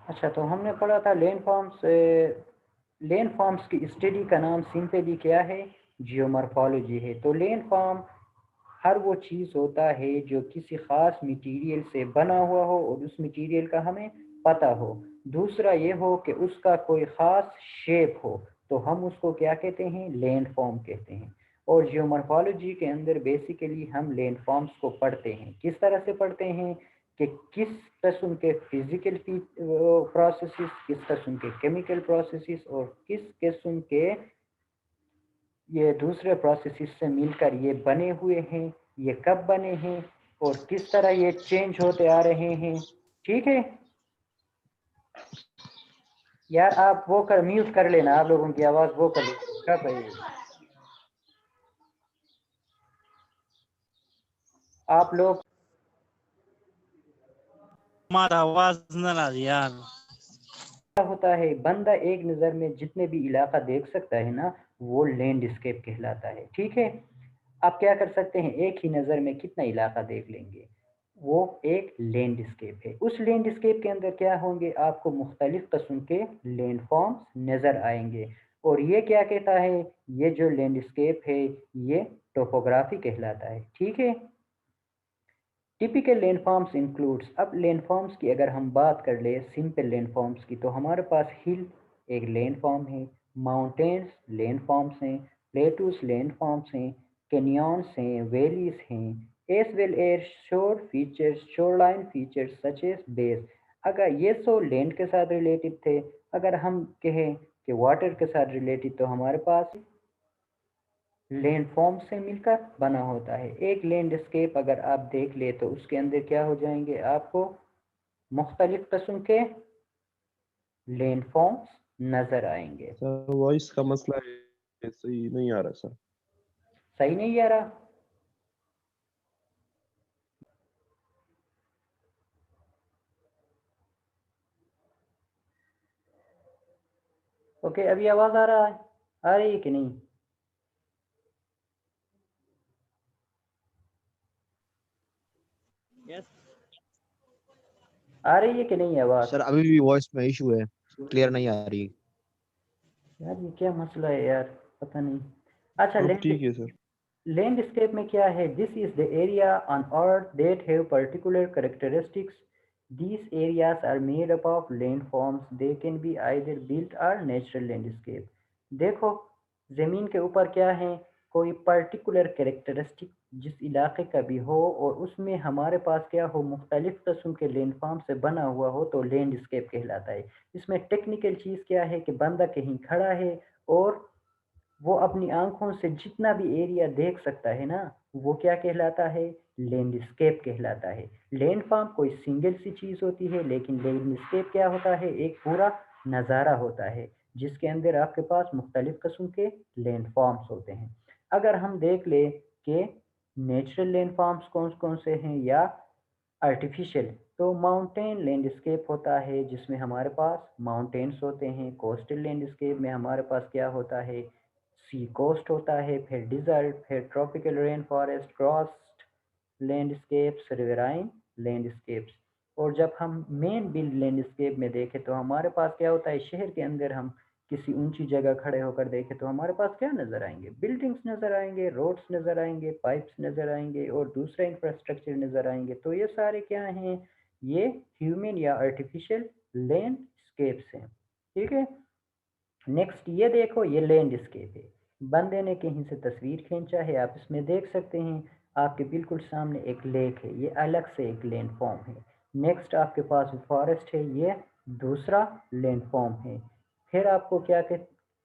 अच्छा, तो हमने पढ़ा था लैंड फॉर्म्स की स्टडी का नाम सिंपली क्या है, जियोमॉर्फोलॉजी है। तो लैंड फॉर्म हर वो चीज़ होता है जो किसी ख़ास मटेरियल से बना हुआ हो और उस मटेरियल का हमें पता हो। दूसरा ये हो कि उसका कोई ख़ास शेप हो, तो हम उसको क्या कहते हैं, लैंड फॉर्म कहते हैं। और जियोमॉर्फोलॉजी के अंदर बेसिकली हम लैंड फॉर्म्स को पढ़ते हैं। किस तरह से पढ़ते हैं कि किस किस्म के फिजिकल प्रोसेसेस, किस किस्म के केमिकल प्रोसेसेस और किस किस्म के ये दूसरे प्रोसेसेस से मिलकर ये बने हुए हैं, ये कब बने हैं और किस तरह ये चेंज होते आ रहे हैं। ठीक है यार, आप वो कर म्यूट कर लेना, आप लोगों की आवाज़ वो कर कर रही है। आप लोग हमारा आवाज न आ रही यार। क्या होता है, बंदा एक नज़र में जितने भी इलाका देख सकता है ना, वो लैंडस्केप कहलाता है। ठीक है, आप क्या कर सकते हैं, एक ही नज़र में कितना इलाका देख लेंगे, वो एक लैंडस्केप है। उस लैंडस्केप के अंदर क्या होंगे, आपको मुख्तलिफ किस्म के लैंडफॉर्म्स नज़र आएंगे। और ये क्या कहता है, ये जो लैंडस्केप है ये टोपोग्राफी कहलाता है। ठीक है, टिपिकल लैंडफॉर्म्स इंक्लूड्स, अब लैंडफॉर्म्स की अगर हम बात कर ले, सिंपल लैंडफॉर्म्स की, तो हमारे पास हिल एक लैंडफॉर्म है, माउंटेन्स लैंडफॉर्म्स हैं, प्लेटूस लैंडफॉर्म्स हैं, कैनियंस हैं, वैलीज हैं, as well as shore features, shoreline features such as bays. अगर ये सो लैंड के साथ रिलेटेड थे, अगर हम कहें कि वाटर के साथ रिलेटेड, तो हमारे पास लैंडफॉर्म से मिलकर बना होता है। एक लैंडस्केप अगर आप देख ले तो उसके अंदर क्या हो जाएंगे, आपको मुख्तलिफ किस्म के लैंडफॉर्म्स नजर आएंगे। सर वॉइस का मसला है, सही नहीं आ रहा सर। सही नहीं आ रहा? ओके, अभी आवाज आ रहा है, आ रही है कि नहीं? यस। आ रही है कि नहीं आवाज? सर अभी भी वॉइस में इशू है, क्लियर नहीं आ रही। यार ये क्या मसला है यार, पता नहीं। अच्छा, अब ठीक है सर। लैंडस्केप में क्या है, this is the area on earth that have particular characteristics. These areas are made up of landforms. They can be either built or natural landscape. देखो, ज़मीन के ऊपर क्या है, कोई पर्टिकुलर कैरेक्टरिस्टिक जिस इलाके का भी हो और उसमें हमारे पास क्या हो, मुख्तलिफ किस्म के लैंडफॉर्म से बना हुआ हो, तो लैंडस्केप कहलाता है। इसमें टेक्निकल चीज़ क्या है कि बंदा कहीं खड़ा है और वो अपनी आंखों से जितना भी एरिया देख सकता है ना, वो क्या कहलाता है, लैंडस्केप कहलाता है। लैंड फार्म कोई सिंगल सी चीज़ होती है, लेकिन लैंडस्केप क्या होता है, एक पूरा नज़ारा होता है जिसके अंदर आपके पास मुख्तलिफ किस्म के लैंड फॉर्म्स होते हैं। अगर हम देख ले कि नेचुरल लैंड फॉर्म्स कौन कौन से हैं या आर्टिफिशियल, तो माउंटेन लैंडस्केप होता है जिसमें हमारे पास माउंटेन्स होते हैं। कोस्टल लैंडस्केप में हमारे पास क्या होता है, सी कोस्ट होता है, फिर डिजर्ट, फिर tropical rain forest, crossed landscapes, riverine landscapes. और जब हम मेन बिल्ड लैंडस्केप में देखें तो हमारे पास क्या होता है, शहर के अंदर हम किसी ऊंची जगह खड़े होकर देखें तो हमारे पास क्या नज़र आएंगे, बिल्डिंग्स नज़र आएंगे, रोड्स नज़र आएंगे, पाइप्स नज़र आएंगे और दूसरा इंफ्रास्ट्रक्चर नज़र आएंगे। तो ये सारे क्या हैं, ये ह्यूमन या आर्टिफिशियल लैंडस्केप्स हैं। ठीक है, नेक्स्ट ये देखो, ये लैंडस्केप है, बंदे ने कहीं से तस्वीर खींचा है, आप इसमें देख सकते हैं, आपके बिल्कुल सामने एक लेक है, ये अलग से एक लैंड फॉर्म है। नेक्स्ट आपके पास फॉरेस्ट है, ये दूसरा लैंड फॉर्म है। फिर आपको क्या कह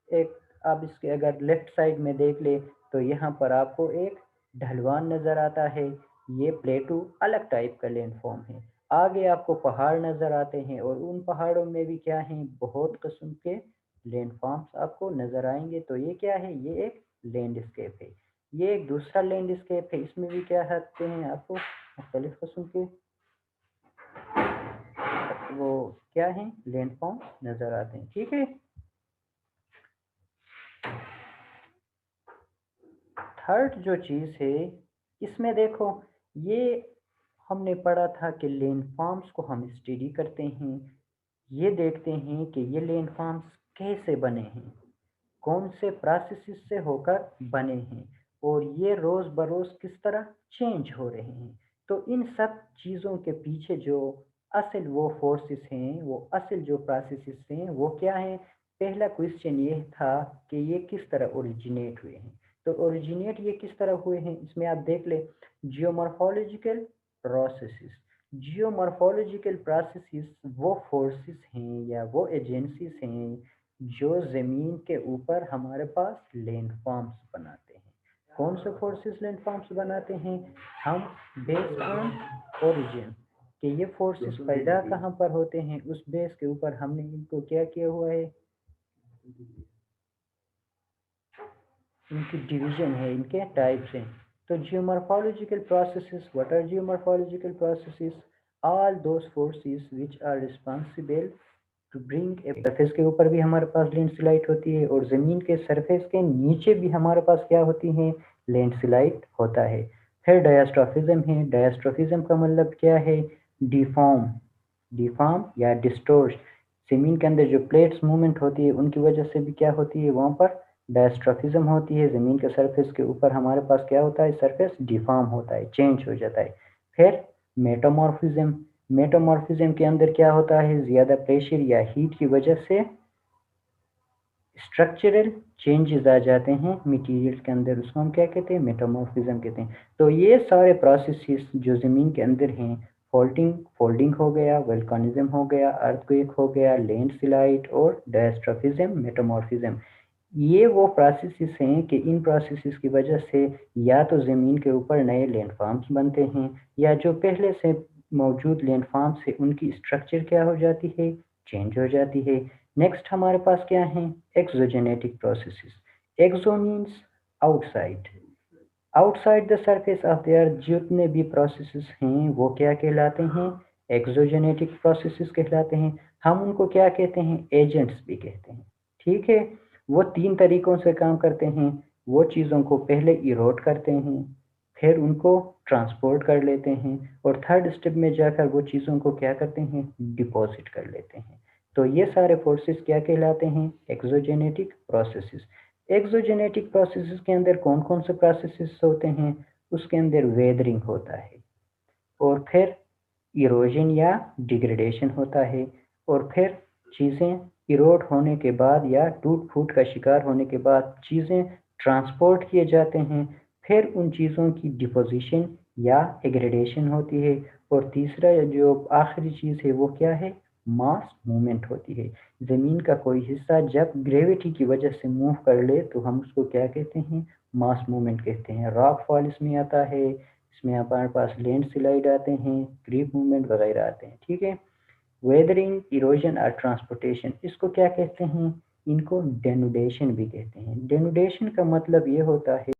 एक, आप इसके अगर लेफ्ट साइड में देख ले तो यहाँ पर आपको एक ढलवान नज़र आता है, ये प्लेटू अलग टाइप का लैंड फॉर्म है। आगे आपको पहाड़ नज़र आते हैं और उन पहाड़ों में भी क्या हैं, बहुत किस्म के लैंडफॉर्म्स आपको नज़र आएंगे। तो ये क्या है, ये एक लैंडस्केप है। ये एक दूसरा लैंडस्केप है, इसमें भी क्या आते हैं आपको मुख्तलिफ किस्म के वो क्या है, लैंडफॉर्म्स नज़र आते हैं। ठीक है, थर्ड जो चीज़ है इसमें देखो, ये हमने पढ़ा था कि लैंडफॉर्म्स को हम स्टडी करते हैं ये देखते हैं कि ये लैंडफॉर्म्स कैसे बने हैं, कौन से प्रोसेसेस से होकर बने हैं और ये रोज बरोज किस तरह चेंज हो रहे हैं। तो इन सब चीज़ों के पीछे जो असल वो फोर्सेस हैं, वो असल जो प्रोसेसेस हैं वो क्या हैं। पहला क्वेश्चन ये था कि ये किस तरह ओरिजिनेट हुए हैं। तो ओरिजिनेट ये किस तरह हुए हैं, इसमें आप देख ले, जियोमॉर्फोलॉजिकल प्रोसेसेस। जियोमॉर्फोलॉजिकल प्रोसेसेस वो फोर्सेस हैं या वो एजेंसीज हैं जो ज़मीन के ऊपर हमारे पास लैंडफॉर्म्स बनाते हैं। कौन से फोर्सेस लैंडफॉर्म्स बनाते हैं, हम बेस्ड ऑन ओरिजिन कि ये फोर्सेस पैदा कहाँ पर होते हैं, उस बेस के ऊपर हमने इनको क्या किया हुआ है, इनकी डिवीजन है, इनके टाइप्स हैं। तो geomorphological processes, what are geomorphological processes? All those forces which are responsible to bring a surface के ऊपर भी हमारे पास लैंडस्लाइड होती है और ज़मीन के सरफेस के नीचे भी हमारे पास क्या होती है, लैंडस्लाइड होता है। फिर डायस्ट्रॉफिज्म है। डायस्ट्रॉफिज्म का मतलब क्या है, डिफॉर्म, डिफॉर्म या डिस्टोर्ट। ज़मीन के अंदर जो प्लेट्स मूवमेंट होती है उनकी वजह से भी क्या होती है, वहाँ पर डायस्ट्रॉफिज्म होती है। ज़मीन के सरफेस के ऊपर हमारे पास क्या होता है, सरफेस डिफॉर्म होता है, चेंज हो जाता है। फिर मेटामॉर्फिज्म। मेटामॉर्फिज्म के अंदर क्या होता है, ज़्यादा प्रेशर या हीट की वजह से स्ट्रक्चरल चेंजेस आ जाते हैं मटेरियल के अंदर, उसको हम क्या कहते हैं, मेटामॉर्फिज्म कहते हैं। तो ये सारे प्रोसेसेस जो ज़मीन के अंदर हैं, फोल्डिंग हो गया, वल्कानिज्म हो गया, अर्थक्वेक हो गया, लैंडस्लाइड और डायस्ट्रॉफिज्म, मेटामॉर्फिज्म, ये वो प्रोसेसेस हैं कि इन प्रोसेसेस की वजह से या तो ज़मीन के ऊपर नए लैंडफॉर्म्स बनते हैं या जो पहले से मौजूद लैंडफॉर्म्स है उनकी स्ट्रक्चर क्या हो जाती है, चेंज हो जाती है। नेक्स्ट हमारे पास क्या है, exogenetic processes. Exo means outside, outside the surface of the earth जितने भी प्रोसेसेस हैं वो क्या कहलाते हैं, एक्सोजेनेटिक प्रोसेसेस कहलाते हैं। हम उनको क्या कहते हैं, एजेंट्स भी कहते हैं। ठीक है, वो तीन तरीकों से काम करते हैं। वो चीज़ों को पहले इरोड करते हैं, फिर उनको ट्रांसपोर्ट कर लेते हैं और थर्ड स्टेप में जाकर वो चीज़ों को क्या करते हैं, डिपॉजिट कर लेते हैं। तो ये सारे फोर्सेस क्या कहलाते हैं, एक्सोजेनेटिक प्रोसेसेस। एक्सोजेनेटिक प्रोसेसेस के अंदर कौन कौन से प्रोसेसेस होते हैं, उसके अंदर वेदरिंग होता है और फिर इरोजन या डिग्रेडेशन होता है और फिर चीज़ें इरोड होने के बाद या टूट फूट का शिकार होने के बाद चीज़ें ट्रांसपोर्ट किए जाते हैं, फिर उन चीज़ों की डिपोजिशन या एग्रेडेशन होती है और तीसरा जो आखिरी चीज़ है वो क्या है, मास मूवमेंट होती है। ज़मीन का कोई हिस्सा जब ग्रेविटी की वजह से मूव कर ले तो हम उसको क्या कहते हैं, मास मूवमेंट कहते हैं। रॉक फॉल इसमें आता है, इसमें हमारे पास लैंडस्लाइड आते हैं, क्रीप मूवमेंट वगैरह आते हैं। ठीक है, वेदरिंग, इरोजन और ट्रांसपोर्टेशन, इसको क्या कहते हैं, इनको डेनुडेशन भी कहते हैं। डेनुडेशन का मतलब ये होता है